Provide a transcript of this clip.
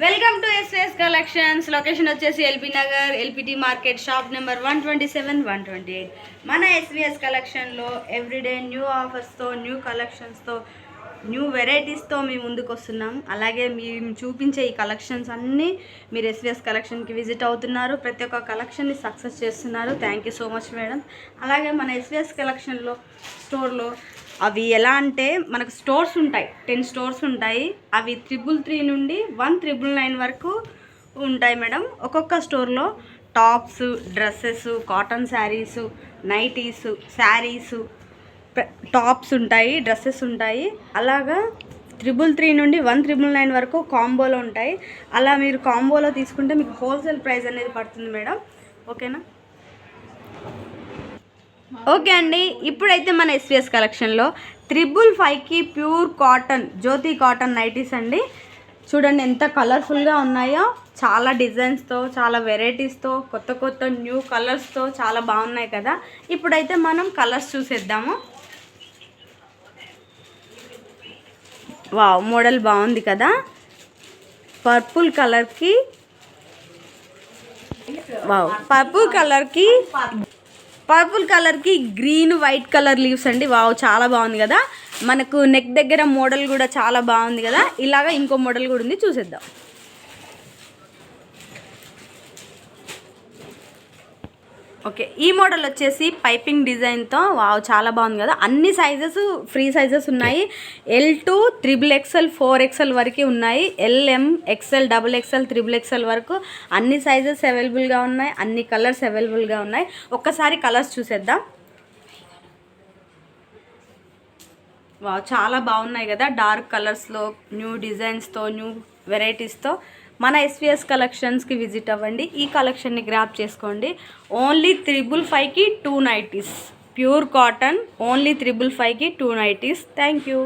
Welcome to SS collections. Location వచ్చేసి LB Nagar, LPT market, shop number 127, 128. మన SVS కలెక్షన్లో everyday new ఆఫర్స్తో, new కలెక్షన్స్తో, న్యూ వెరైటీస్తో మేము ముందుకు వస్తున్నాం. అలాగే మేము చూపించే ఈ కలెక్షన్స్ అన్నీ మీరు ఎస్విఎస్ కలెక్షన్కి విజిట్ అవుతున్నారు. ప్రతి ఒక్క కలెక్షన్ని సక్సెస్ చేస్తున్నారు. Thank you so much madam. అలాగే మన ఎస్విఎస్ కలెక్షన్లో స్టోర్లో అవి ఎలా అంటే మనకు స్టోర్స్ ఉంటాయి, 10 స్టోర్స్ ఉంటాయి. అవి 333 నుండి 1999 వరకు ఉంటాయి మేడం. ఒక్కొక్క స్టోర్లో tops, dresses, cotton saris, nighties, saris, tops ఉంటాయి, డ్రెస్సెస్ ఉంటాయి. అలాగా 333 నుండి 1999 వరకు కాంబోలో ఉంటాయి. అలా మీరు కాంబోలో తీసుకుంటే మీకు హోల్సేల్ ప్రైస్ అనేది పడుతుంది మేడం. ఓకేనా? ఓకే అండి. ఇప్పుడైతే మన ఎస్విఎస్ కలెక్షన్లో 555కి ప్యూర్ కాటన్, జ్యోతి కాటన్ నైటీస్ అండి. చూడండి ఎంత కలర్ఫుల్గా ఉన్నాయో. చాలా డిజైన్స్తో, చాలా వెరైటీస్తో, కొత్త కొత్త న్యూ కలర్స్తో చాలా బాగున్నాయి కదా. ఇప్పుడైతే మనం కలర్స్ చూసేద్దాము. వావ్, మోడల్ బాగుంది కదా. పర్పుల్ కలర్కి, వావ్, పర్పుల్ కలర్కి గ్రీన్ వైట్ కలర్ లీవ్స్ అండి. వావ్, చాలా బాగుంది కదా. మనకు నెక్ దగ్గర మోడల్ కూడా చాలా బాగుంది కదా. ఇలాగా ఇంకో మోడల్ కూడా ఉంది, చూసేద్దాం. ఓకే, ఈ మోడల్ వచ్చేసి పైపింగ్ డిజైన్తో, వావ్, చాలా బాగుంది కదా. అన్ని సైజెస్ ఫ్రీ సైజెస్ ఉన్నాయి. L2 XXL 4XL వరకు ఉన్నాయి. LM XL XXL XXL వరకు అన్ని సైజెస్ అవైలబుల్గా ఉన్నాయి. అన్ని కలర్స్ అవైలబుల్గా ఉన్నాయి. ఒక్కసారి కలర్స్ చూసేద్దాం. వావ్, చాలా బాగున్నాయి కదా. డార్క్ కలర్స్లో, న్యూ డిజైన్స్తో, న్యూ వెరైటీస్తో మన ఎస్విఎస్ కలెక్షన్స్కి విజిట్ అవ్వండి. ఈ కలెక్షన్ని గ్రాప్ చేసుకోండి. ఓన్లీ 555కి 2 నైటీస్, ప్యూర్ కాటన్. ఓన్లీ 555కి 2 నైటీస్. Thank you.